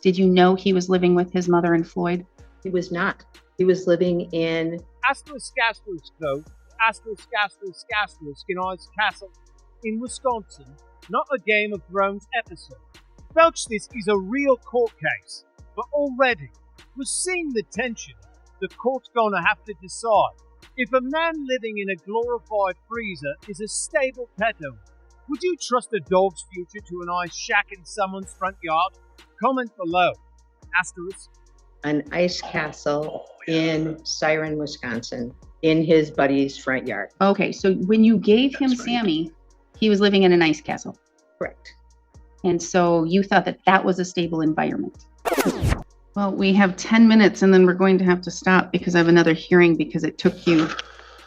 Did you know he was living with his mother and Floyd? He was not. He was living in though, in Ice Castle in Wisconsin, not a Game of Thrones episode. Folks, this is a real court case, but already we're seeing the tension. The court's gonna have to decide if a man living in a glorified freezer is a stable pet owner. Would you trust a dog's future to an ice shack in someone's front yard? Comment below. Asterisk. an ice castle in Siren, Wisconsin, in his buddy's front yard. Okay, so when you gave him That's right. Sammy, he was living in an ice castle. Correct. And so you thought that that was a stable environment. Well, we have 10 minutes and then we're going to have to stop because I have another hearing because it took you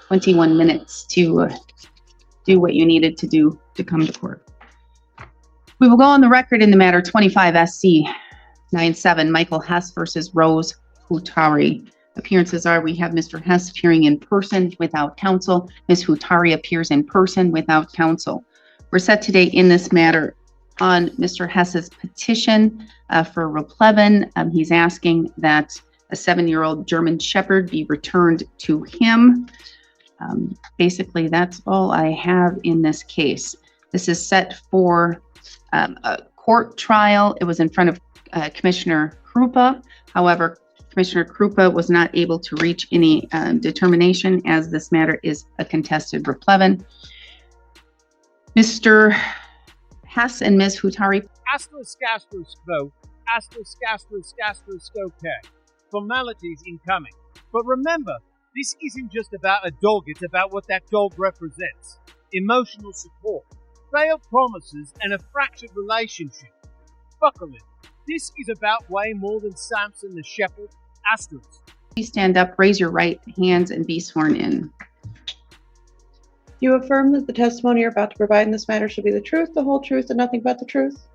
21 minutes to do what you needed to do to come to court. We will go on the record in the matter 25 SC 97, Michael Hess versus Rose Hutari. Appearances are we have Mr. Hess appearing in person without counsel. Ms. Hutari appears in person without counsel. We're set today in this matter on Mr. Hess's petition for replevin. He's asking that a 7-year-old German Shepherd be returned to him. Basically, that's all I have in this case. This is set for a court trial. It was in front of Commissioner Krupa. However, Commissioner Krupa was not able to reach any determination as this matter is a contested replevin. Mr. Hess and Ms. Hutari. Okay. Formalities incoming. But remember, this isn't just about a dog, it's about what that dog represents. Emotional support, failed promises, and a fractured relationship. Buckle in. This is about way more than Samson the Shepherd. Asterisk. Please stand up, raise your right hands, and be sworn in. You affirm that the testimony you're about to provide in this matter should be the truth, the whole truth, and nothing but the truth?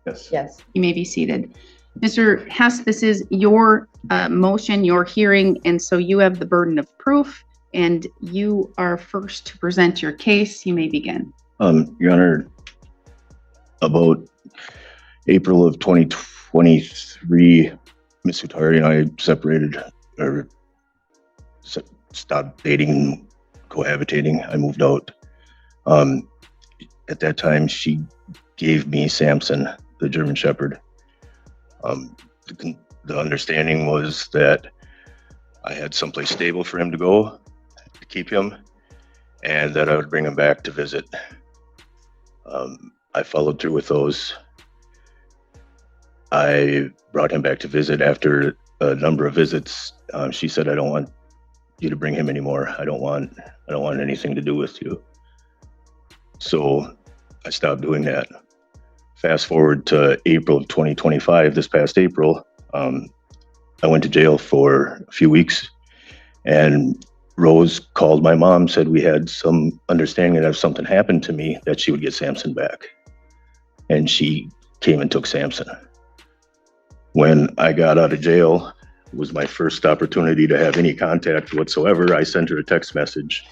Yes. Yes. You may be seated. Mr. Hess, this is your motion, your hearing, and so you have the burden of proof, and you are first to present your case. You may begin. Your Honor, about April of 2023, Ms. Hutari and I separated or stopped dating, cohabitating. I moved out. At that time, she gave me Samson, the German Shepherd. The understanding was that I had someplace stable for him to go to keep him, and that I would bring him back to visit. I followed through with those. I brought him back to visit after a number of visits. She said, "I don't want you to bring him anymore. I don't want anything to do with you." So I stopped doing that. Fast forward to April of 2025, this past April, I went to jail for a few weeks, and Rose called my mom, said we had some understanding that if something happened to me, that she would get Samson back. And she came and took Samson. When I got out of jail, it was my first opportunity to have any contact whatsoever. I sent her a text message.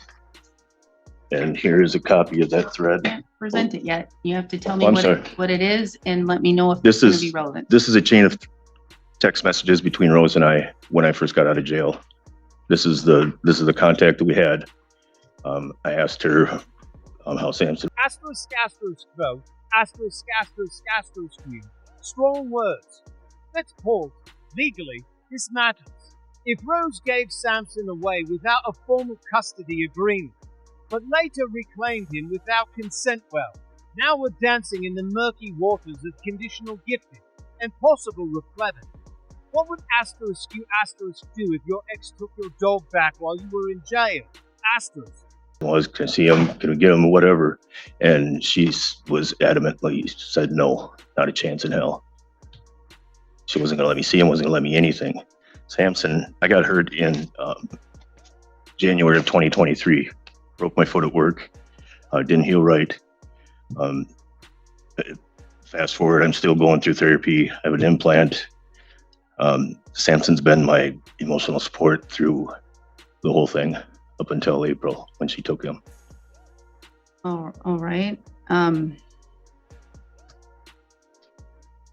And here is a copy of that thread. Can't present it yet. You have to tell me I'm sorry. what it is and let me know if This it's going to is- be relevant. This is a chain of text messages between Rose and I when I first got out of jail. This is the contact that we had. I asked her how Samson. Strong words. Let's pause. Legally, this matters. If Rose gave Samson away without a formal custody agreement, but later reclaimed him without consent, well, now we're dancing in the murky waters of conditional gifting and possible replevin. What would asterisk do if your ex took your dog back while you were in jail? Asterisk. Was, can I see him? Can we get him? Whatever. And she was adamantly said no, not a chance in hell. She wasn't going to let me see him, wasn't going to let me anything. Samson, I got hurt in January of 2023. Broke my foot at work. Didn't heal right. Fast forward, I'm still going through therapy. I have an implant. Samson's been my emotional support through the whole thing up until April when she took him. All right.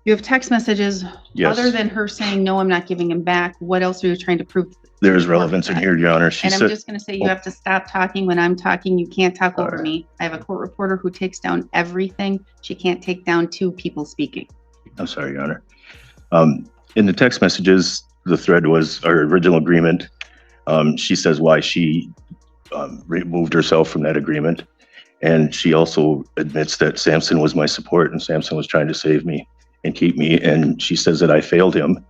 You have text messages. Yes. Other than her saying, no, I'm not giving him back, what else are you trying to prove? There's relevance in here, Your Honor. She And I'm said, just going to say you have to stop talking when I'm talking. You can't talk over Alright. me. I have a court reporter who takes down everything. She can't take down two people speaking. I'm sorry, Your Honor. In the text messages, the thread was our original agreement. She says why she removed herself from that agreement. And she also admits that Samson was my support and Samson was trying to save me and keep me. And she says that I failed him.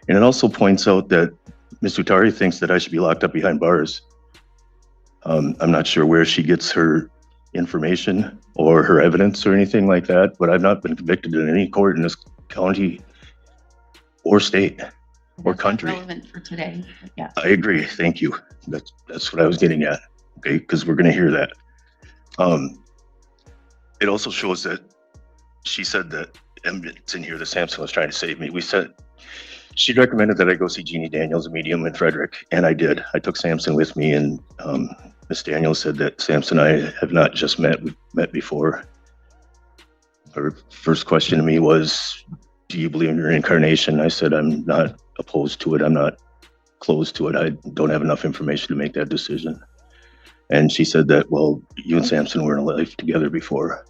And it also points out that Ms. Utari thinks that I should be locked up behind bars. I'm not sure where she gets her information or her evidence or anything like that, but I've not been convicted in any court in this county or state or That's not country. relevant for today. But yeah. I agree. Thank you. That's what I was getting at. Okay, because we're going to hear that. It also shows that she said that it's in here that Samson was trying to save me. She recommended that I go see Jeannie Daniels, a medium in Frederick, and I did. I took Samson with me, and Miss Daniels said that Samson and I have not just met, we've met before. Her first question to me was, do you believe in your reincarnation? I said, I'm not opposed to it. I'm not closed to it. I don't have enough information to make that decision. And she said that, well, you and Samson were in a life together before.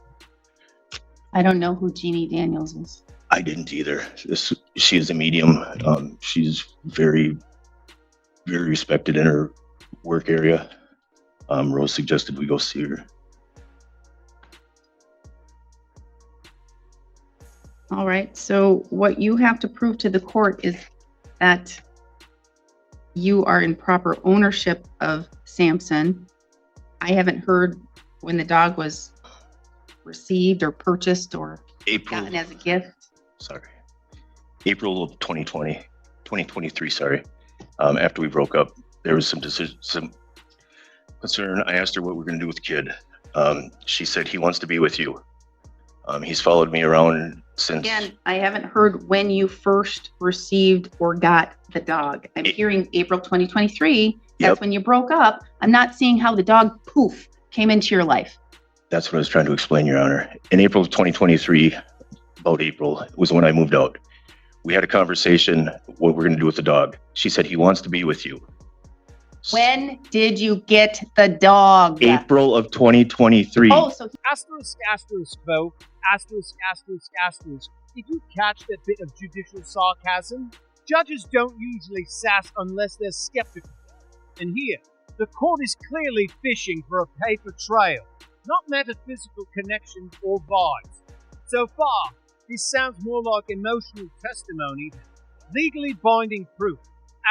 I don't know who Jeannie Daniels is. I didn't either. She is a medium. She's very, very respected in her work area. Rose suggested we go see her. All right. So what you have to prove to the court is that you are in proper ownership of Samson. I haven't heard when the dog was received or purchased or gotten as a gift. April of 2023, sorry. After we broke up, there was some concern. I asked her what we're going to do with the kid. She said he wants to be with you. He's followed me around since. Again, I haven't heard when you first received or got the dog. I'm hearing April 2023. That's Yep. when you broke up. I'm not seeing how the dog, poof, came into your life. That's what I was trying to explain, Your Honor. In April of 2023, about April, was when I moved out. We had a conversation, what we're going to do with the dog. She said he wants to be with you. When did you get the dog? April of 2023. Oh, so Asterisk, asterisk, though. Asterisk, asterisk, asterisk. Did you catch that bit of judicial sarcasm? Judges don't usually sass unless they're skeptical. And here, the court is clearly fishing for a paper trail, not metaphysical connection or vibes. So far, this sounds more like emotional testimony than legally binding proof.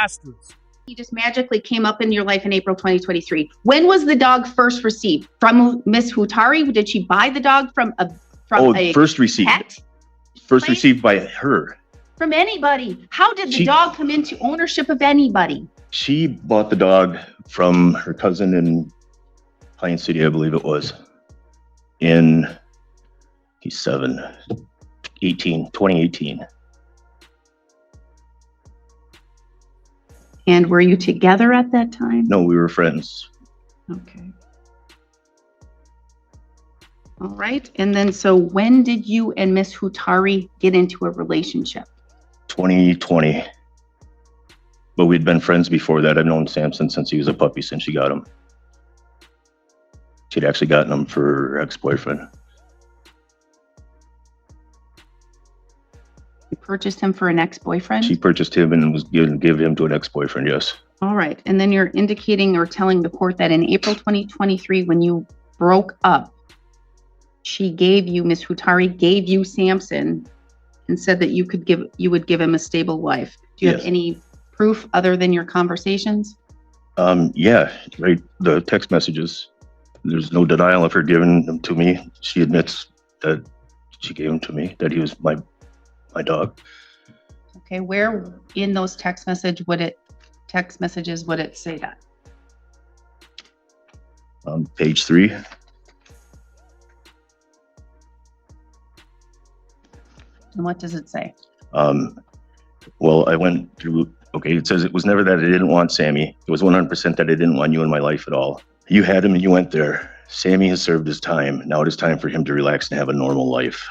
Asterisk. he just magically came up in your life in April 2023. When was the dog first received? From Miss Hutari? Did she buy the dog from a First received. pet? First Right? received by her. From anybody? How did the dog come into ownership of anybody? She bought the dog from her cousin in Pine City, I believe it was. He's 2018. And were you together at that time? No, we were friends. Okay. All right. And then, so when did you and Miss Hutari get into a relationship? 2020. But we'd been friends before that. I've known Samson since he was a puppy, since she got him. She'd actually gotten him for her ex-boyfriend. You purchased him for an ex-boyfriend? She purchased him and was going to give him to an ex-boyfriend, yes. All right. And then you're indicating or telling the court that in April 2023, when you broke up, she gave you, Miss Hutari gave you Samson and said that you would give him a stable life. Do you have any proof other than your conversations? Yeah, right. The text messages. There's no denial of her giving them to me. She admits that she gave him to me, that he was my dog. Okay, where in those text messages would it say that? Page 3. And what does it say? Well, I went through, okay, it says it was never that I didn't want Sammy. It was 100% that I didn't want you in my life at all. You had him and you went there. Sammy has served his time. Now it is time for him to relax and have a normal life.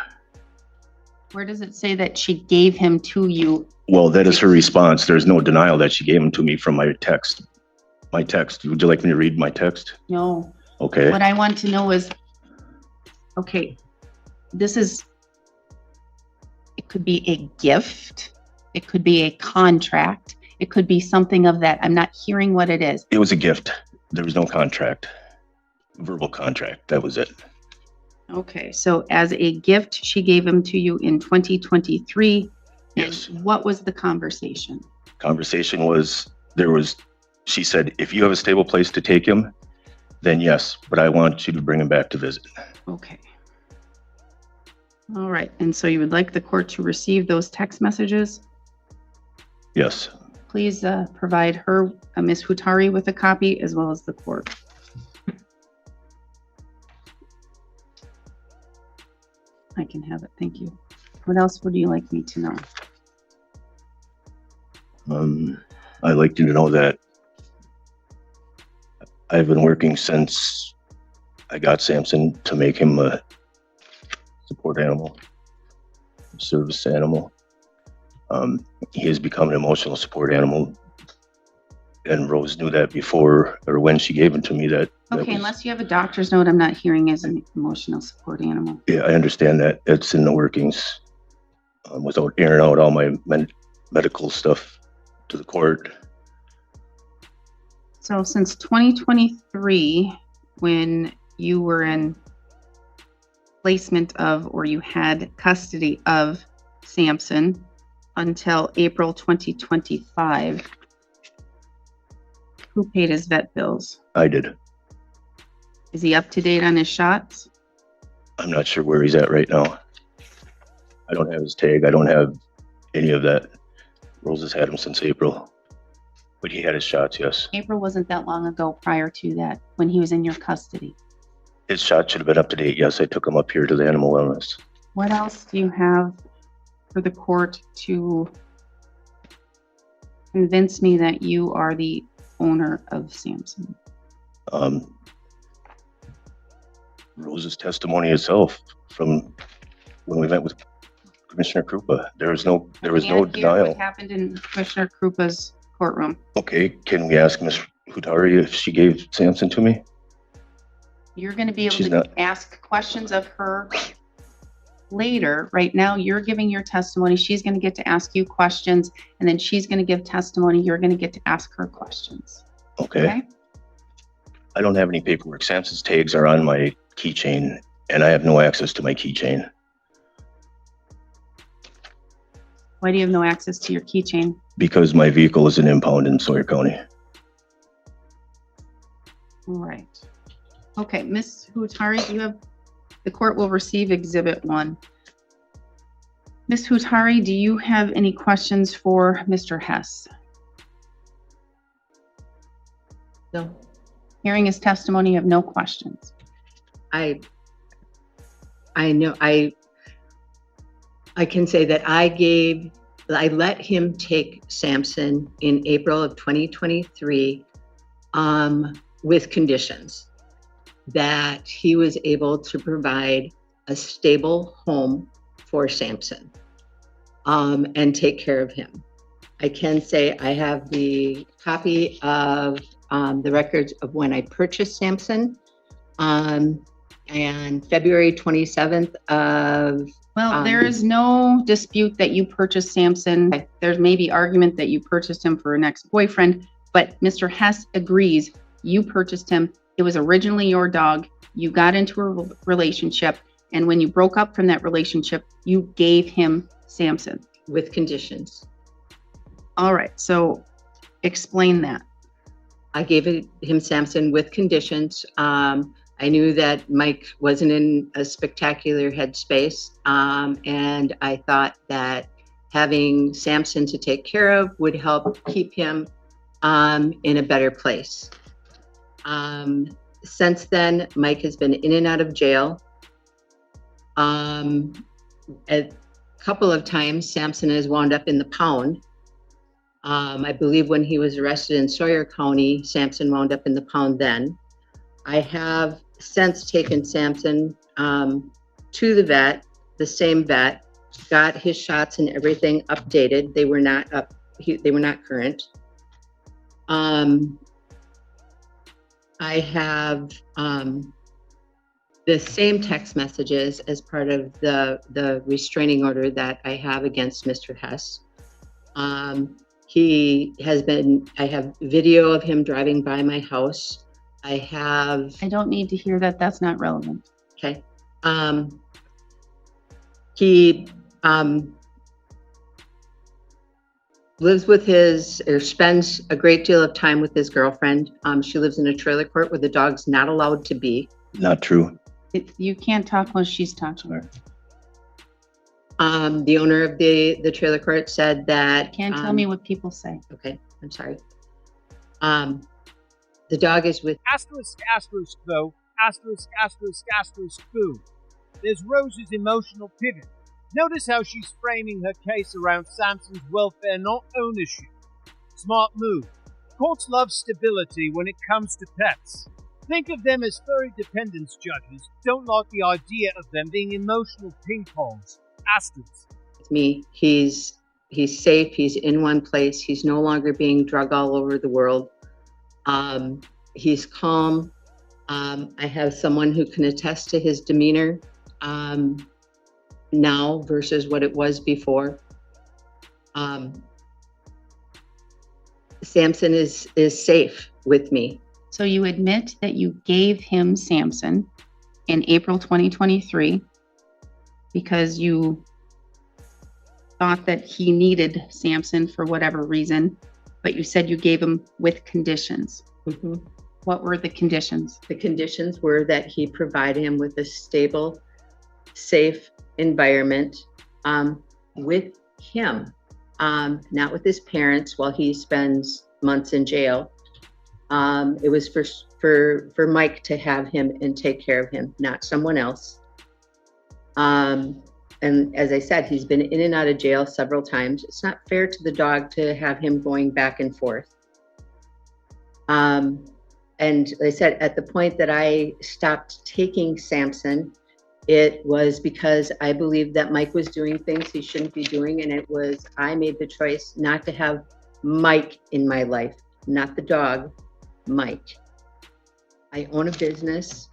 Where does it say that she gave him to you? Well, that is her response. There's no denial that she gave him to me from my text. My text. Would you like me to read my text? No. Okay. What I want to know is, okay, it could be a gift. It could be a contract. It could be something of that. I'm not hearing what it is. It was a gift. There was no contract. Verbal contract. That was it. Okay, so as a gift, she gave him to you in 2023. Yes. And what was the conversation? Conversation was, she said, if you have a stable place to take him, then yes, but I want you to bring him back to visit. Okay. All right, and so you would like the court to receive those text messages? Yes. Please provide her, Ms. Hutari, with a copy as well as the court. I can have it, thank you. What else would you like me to know? I'd like you to know that I've been working since I got Samson to make him a support animal, service animal. He has become an emotional support animal, and Rose knew that before, or when she gave him to me. Okay, unless you have a doctor's note, I'm not hearing as an emotional support animal. Yeah, I understand that. It's in the workings. Without airing out all my medical stuff to the court. So since 2023, when you were in placement of, or you had custody of Samson, until April 2025, who paid his vet bills? I did. Is he up to date on his shots? I'm not sure where he's at right now. I don't have his tag. I don't have any of that. Rose has had him since April, but he had his shots, yes. April wasn't that long ago prior to that, when he was in your custody. His shot should have been up to date. Yes, I took him up here to the animal wellness. What else do you have for the court to convince me that you are the owner of Samson? Rose's testimony itself from when we met with Commissioner Krupa. There was no denial. What happened in Commissioner Krupa's courtroom? Okay, can we ask Ms. Hutari if she gave Samson to me? You're going to be able She's to not. ask questions of her later. Right now, you're giving your testimony. She's going to get to ask you questions, and then she's going to give testimony. You're going to get to ask her questions. Okay. I don't have any paperwork. Samson's tags are on my keychain, and I have no access to my keychain. Why do you have no access to your keychain? Because my vehicle is an impound in Sawyer County. All right. Okay, Ms. Hutari, the court will receive Exhibit 1. Ms. Hutari, do you have any questions for Mr. Hess? No, Hearing his testimony, you have no questions. I know, I can say that I let him take Samson in April of 2023 with conditions that he was able to provide a stable home for Samson and take care of him. I can say I have the copy of the records of when I purchased Samson and February 27th of Well, there is no dispute that you purchased Samson. There may be argument that you purchased him for an ex-boyfriend, but Mr. Hess agrees you purchased him. It was originally your dog. You got into a relationship, and when you broke up from that relationship, you gave him Samson. with conditions. All right, so explain that. I gave him Samson with conditions. I knew that Mike wasn't in a spectacular headspace, and I thought that having Samson to take care of would help keep him in a better place. Since then, Mike has been in and out of jail. A couple of times, Samson has wound up in the pound. I believe when he was arrested in Sawyer County, Samson wound up in the pound then. I have since taken Samson to the vet, the same vet, got his shots and everything updated. They were not they were not current. I have the same text messages as part of the restraining order that I have against Mr. Hess. He has been, I have video of him driving by my house. I don't need to hear that. That's not relevant. Okay. He lives with or spends a great deal of time with his girlfriend. She lives in a trailer court where the dog's not allowed to be. Not true. You can't talk while she's talking. The owner of the trailer court said that. Can't tell me what people say. Okay, I'm sorry. The dog is with. Asterisk, asterisk, though. Asterisk, asterisk, asterisk, boo. There's Rose's emotional pivot. Notice how she's framing her case around Samson's welfare, not ownership. Smart move. Courts love stability when it comes to pets. Think of them as furry dependents, judges. Don't like the idea of them being emotional ping pongs. Asterisk. Me, he's safe. He's in one place. He's no longer being drug all over the world. He's calm. I have someone who can attest to his demeanor now versus what it was before. Samson is safe with me. So you admit that you gave him Samson in April 2023 because you thought that he needed Samson for whatever reason, but you said you gave him with conditions. Mm-hmm. What were the conditions? The conditions were that he provide him with a stable, safe environment with him, not with his parents while he spends months in jail. It was for Mike to have him and take care of him, not someone else. And as I said, he's been in and out of jail several times. It's not fair to the dog to have him going back and forth. And like I said, at the point that I stopped taking Samson, it was because I believed that Mike was doing things he shouldn't be doing. And I made the choice not to have Mike in my life, not the dog, Mike. I own a business.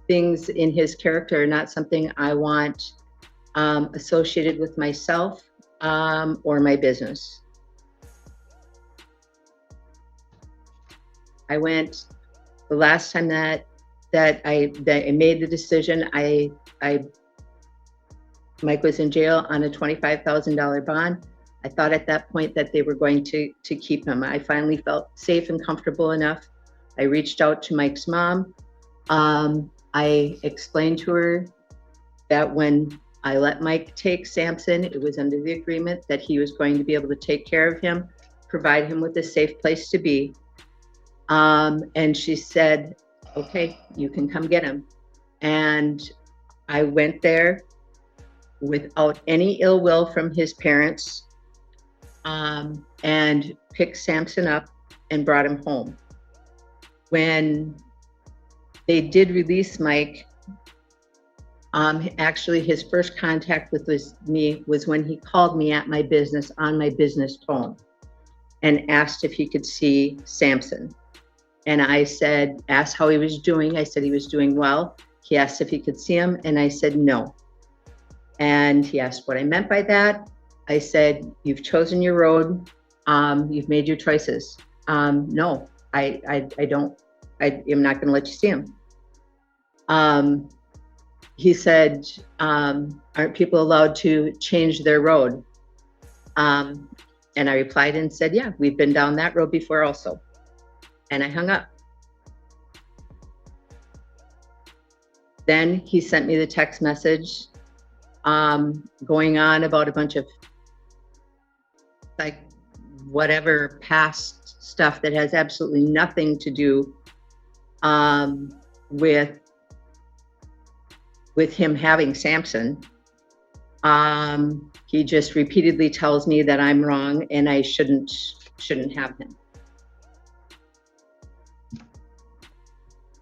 Things in his character are not something I want associated with myself or my business. I went the last time that I made the decision. Mike was in jail on a $25,000 bond. I thought at that point that they were going to keep him. I finally felt safe and comfortable enough. I reached out to Mike's mom. I explained to her that when I let Mike take Samson, it was under the agreement that he was going to be able to take care of him, provide him with a safe place to be. And she said, okay, you can come get him. And I went there without any ill will from his parents, and picked Samson up and brought him home. When they did release Mike, actually his first contact with me was when he called me at my business on my business phone and asked if he could see Samson. And I said, asked how he was doing. I said he was doing well. He asked if he could see him, and I said no. And he asked what I meant by that. I said, you've chosen your road. You've made your choices. No, I am not going to let you see him. He said, aren't people allowed to change their road? And I replied and said, yeah, we've been down that road before also. And I hung up. Then he sent me the text message going on about a bunch of like whatever past stuff that has absolutely nothing to do with him having Samson. He just repeatedly tells me that I'm wrong and I shouldn't have him.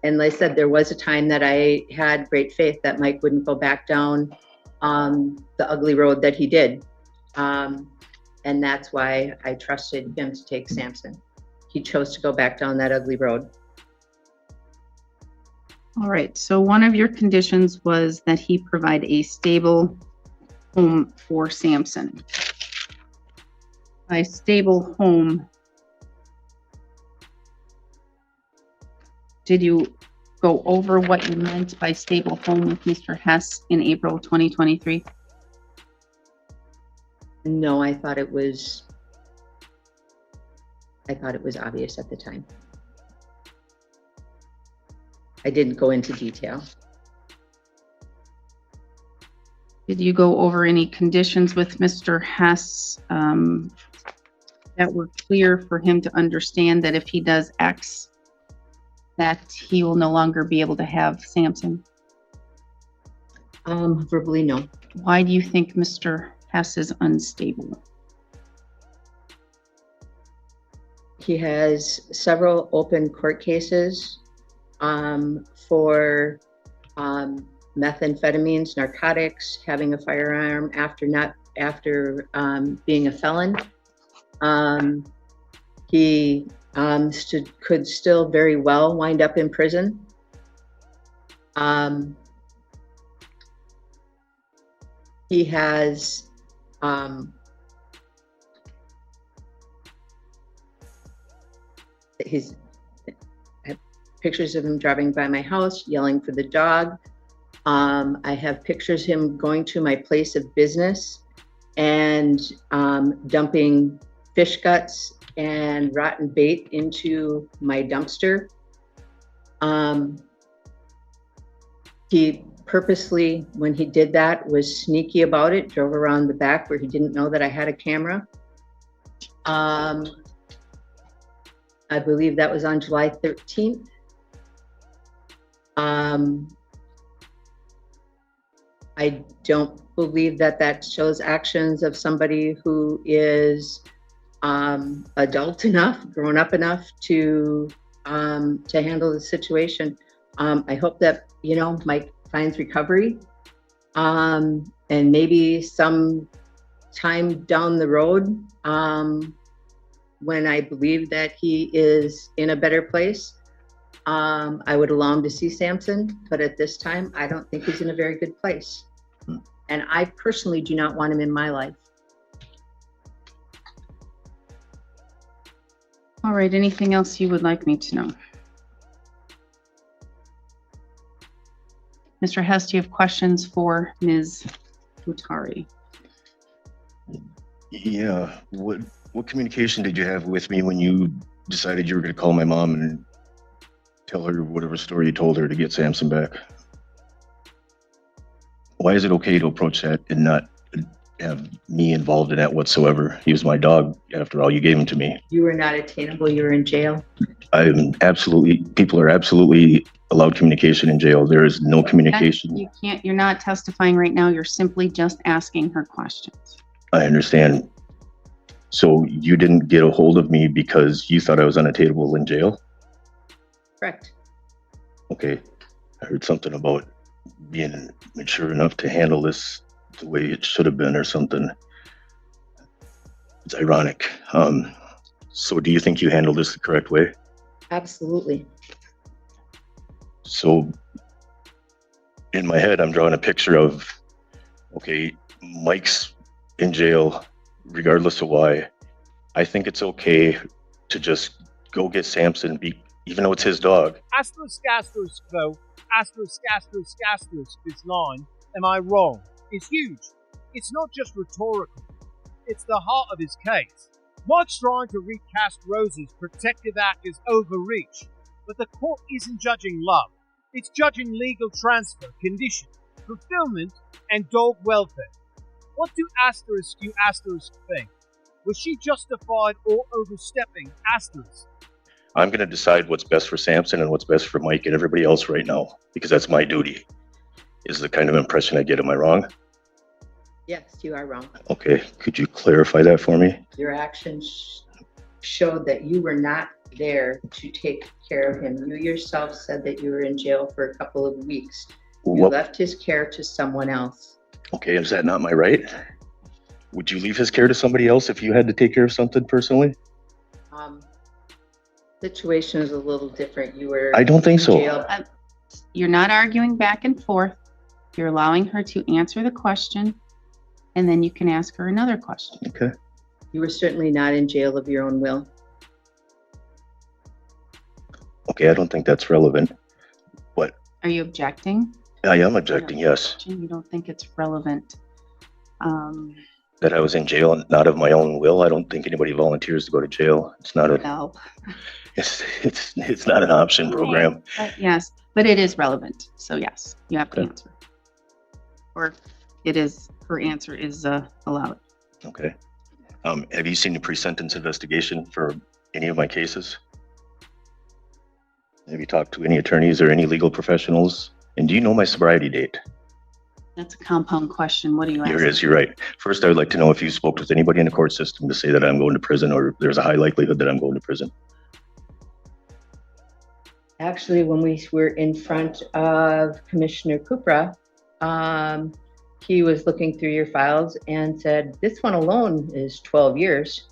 And like I said, there was a time that I had great faith that Mike wouldn't go back down the ugly road that he did. And that's why I trusted him to take Samson. He chose to go back down that ugly road. All right, so one of your conditions was that he provide a stable home for Samson. By stable home, did you go over what you meant by stable home with Mr. Hess in April 2023? No, I thought it was obvious at the time. I didn't go into detail. Did you go over any conditions with Mr. Hess that were clear for him to understand that if he does X, that he will no longer be able to have Samson? Verbally, no. Why do you think Mr. Hess is unstable? He has several open court cases for methamphetamines, narcotics, having a firearm after being a felon. He could still very well wind up in prison. He has I have pictures of him driving by my house, yelling for the dog. I have pictures of him going to my place of business and dumping fish guts and rotten bait into my dumpster. He purposely, when he did that, was sneaky about it, drove around the back where he didn't know that I had a camera. I believe that was on July 13th. I don't believe that shows actions of somebody who is adult enough, grown up enough to handle the situation. I hope that, Mike finds recovery, and maybe some time down the road, when I believe that he is in a better place, I would allow him to see Samson, but at this time, I don't think he's in a very good place. And I personally do not want him in my life. All right, anything else you would like me to know? Mr. Hess, do you have questions for Ms. Utari? Yeah. What communication did you have with me when you decided you were going to call my mom and tell her whatever story you told her to get Samson back? Why is it okay to approach that and not have me involved in that whatsoever? He was my dog. After all, you gave him to me. You were not attainable. You were in jail. People are absolutely allowed communication in jail. There is no communication. You can't, you're not testifying right now. You're simply just asking her questions. I understand. So you didn't get a hold of me because you thought I was unattainable in jail? Correct. Okay. I heard something about being mature enough to handle this the way it should have been or something. It's ironic. So do you think you handled this the correct way? Absolutely. So in my head, I'm drawing a picture of, okay, Mike's in jail, regardless of why. I think it's okay to just go get Samson, even though it's his dog. Asterisk, asterisk, though. Asterisk, asterisk, asterisk, this line, am I wrong? It's huge. It's not just rhetorical. It's the heart of his case. Mike's trying to recast Rose's protective act as overreach, but the court isn't judging love. It's judging legal transfer, condition, fulfillment, and dog welfare. What do asterisk you asterisk think? Was she justified or overstepping asterisk? I'm going to decide what's best for Samson and what's best for Mike and everybody else right now, because that's my duty, is the kind of impression I get. Am I wrong? Yes, you are wrong. Okay, could you clarify that for me? Your actions showed that you were not there to take care of him. You yourself said that you were in jail for a couple of weeks. You What? left his care to someone else. Okay, is that not my right? Would you leave his care to somebody else if you had to take care of something personally? Situation is a little different. You were. I don't think in so. jail. You're not arguing back and forth. You're allowing her to answer the question, and then you can ask her another question. Okay. You were certainly not in jail of your own will. Okay, I don't think that's relevant. But Are you objecting? I am objecting, yes. You don't think it's relevant? That I was in jail and not of my own will. I don't think anybody volunteers to go to jail. It's not a. No. It's not an option program. Yes, but it is relevant. So yes, you have to Okay. answer. Or it is, her answer is allowed. Okay. Have you seen the pre-sentence investigation for any of my cases? Have you talked to any attorneys or any legal professionals? And do you know my sobriety date? That's a compound question. What do you ask? Here it is, you're right. First, I would like to know if you spoke with anybody in the court system to say that I'm going to prison or there's a high likelihood that I'm going to prison. Actually, when we were in front of Commissioner Kupra, he was looking through your files and said, this one alone is 12 years.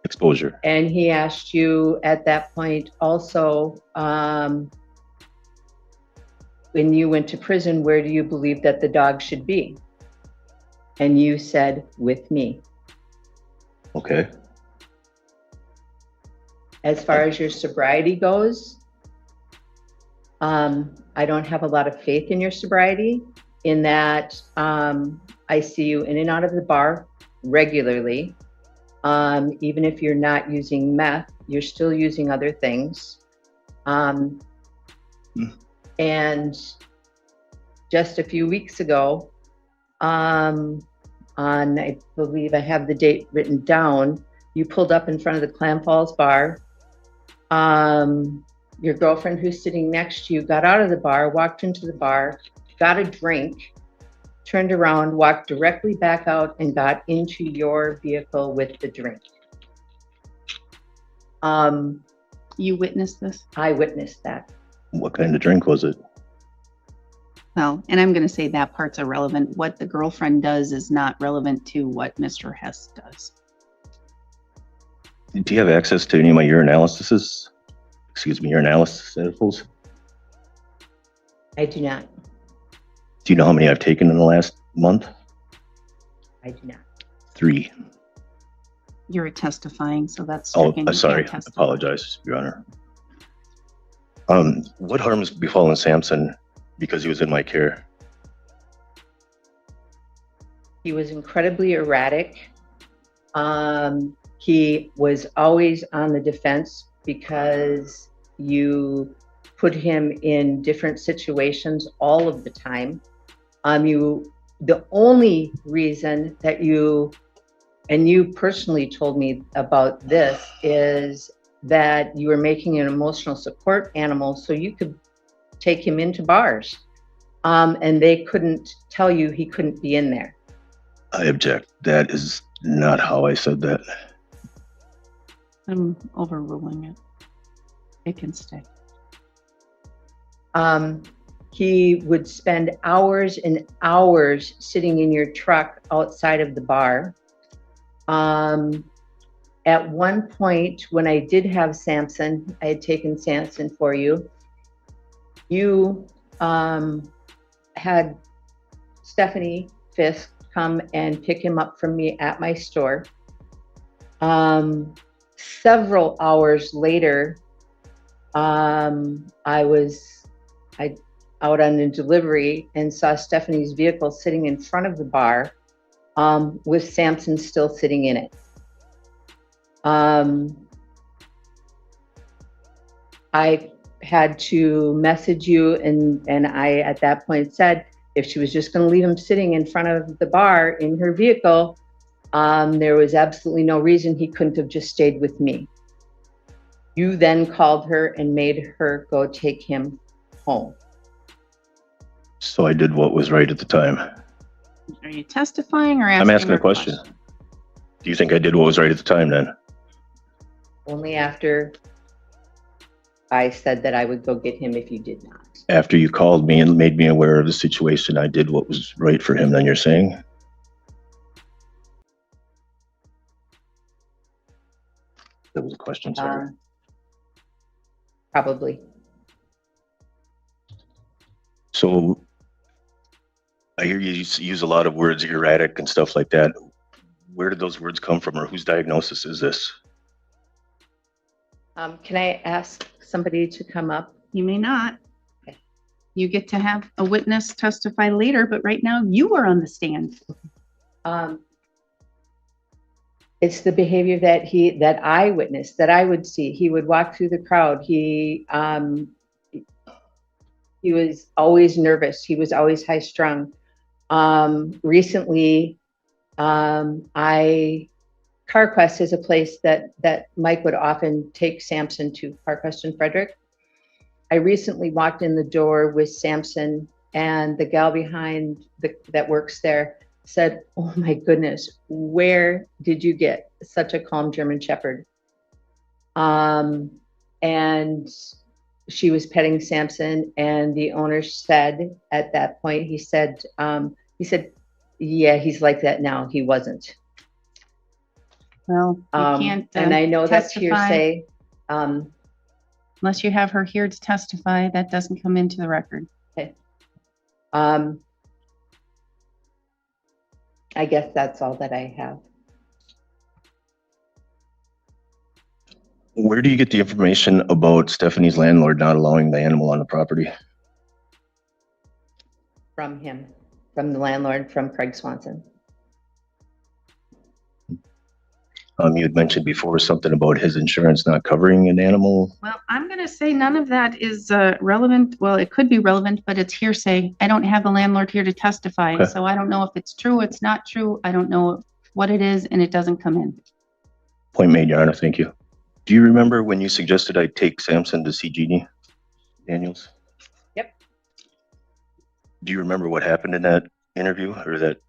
Exposure. And he asked you at that point also, when you went to prison, where do you believe that the dog should be? And you said, with me. Okay. As far as your sobriety goes, I don't have a lot of faith in your sobriety in that I see you in and out of the bar regularly. Even if you're not using meth, you're still using other things. And just a few weeks ago, I believe I have the date written down, you pulled up in front of the Clam Falls bar. Your girlfriend who's sitting next to you got out of the bar, walked into the bar, got a drink, turned around, walked directly back out and got into your vehicle with the drink. You witnessed this? I witnessed that. What kind of drink was it? Well, and I'm going to say that part's irrelevant. What the girlfriend does is not relevant to what Mr. Hess does. Do you have access to any of my urinalysis? Excuse me, urinalysis samples? I do not. Do you know how many I've taken in the last month? I do not. 3. You're testifying, so that's Oh, stricken. You sorry. can't testify. Apologize, Your Honor. What harm has befallen Samson because he was in my care? He was incredibly erratic. He was always on the defense because you put him in different situations all of the time. The only reason that you personally told me about this is that you were making an emotional support animal so you could take him into bars. And they couldn't tell you he couldn't be in there. I object. That is not how I said that. I'm overruling it. It can stay. He would spend hours and hours sitting in your truck outside of the bar. At one point, when I did have Samson, I had taken Samson for you. You had Stephanie Fisk come and pick him up from me at my store. Several hours later, I was out on a delivery and saw Stephanie's vehicle sitting in front of the bar with Samson still sitting in it. I had to message you and I at that point said if she was just going to leave him sitting in front of the bar in her vehicle, there was absolutely no reason he couldn't have just stayed with me. You then called her and made her go take him home. So I did what was right at the time. Are you testifying or asking? I'm asking her a question. Do you think I did what was right at the time then? Only after I said that I would go get him if you did not. After you called me and made me aware of the situation, I did what was right for him, then you're saying? That was a question, sorry. Probably. So I hear you use a lot of words, erratic and stuff like that. Where did those words come from, or whose diagnosis is this? Can I ask somebody to come up? You may not. Okay. You get to have a witness testify later, but right now you are on the stand. It's the behavior that I witnessed, that I would see. He would walk through the crowd. He was always nervous. He was always high strung. Recently, CarQuest is a place that Mike would often take Samson to, CarQuest in Frederick. I recently walked in the door with Samson, and the gal behind that works there said, "Oh my goodness, where did you get such a calm German Shepherd?" And she was petting Samson, and the owner said at that point, he said, "Yeah, he's like that now. He wasn't." Well, you can't and I know testify. that's hearsay. Unless you have her here to testify, that doesn't come into the record. Okay. I guess that's all that I have. Where do you get the information about Stephanie's landlord not allowing the animal on the property? From him, from the landlord, from Craig Swanson. You had mentioned before something about his insurance not covering an animal. Well, I'm going to say none of that is relevant. Well, it could be relevant, but it's hearsay. I don't have the landlord here to testify, Okay. so I don't know if it's true, it's not true. I don't know what it is, and it doesn't come in. Point made, Your Honor, thank you. Do you remember when you suggested I take Samson to see Jeannie Daniels? Yep. Do you remember what happened in that interview or that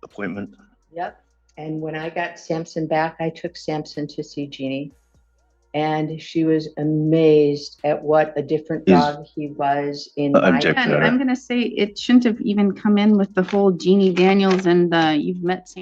appointment? Yep. And when I got Samson back, I took Samson to see Jeannie, and she was amazed at what a different dog he was in my Objection, And Your Honor. I'm going to say it shouldn't have even come in with the whole Jeannie Daniels and you've met Sam.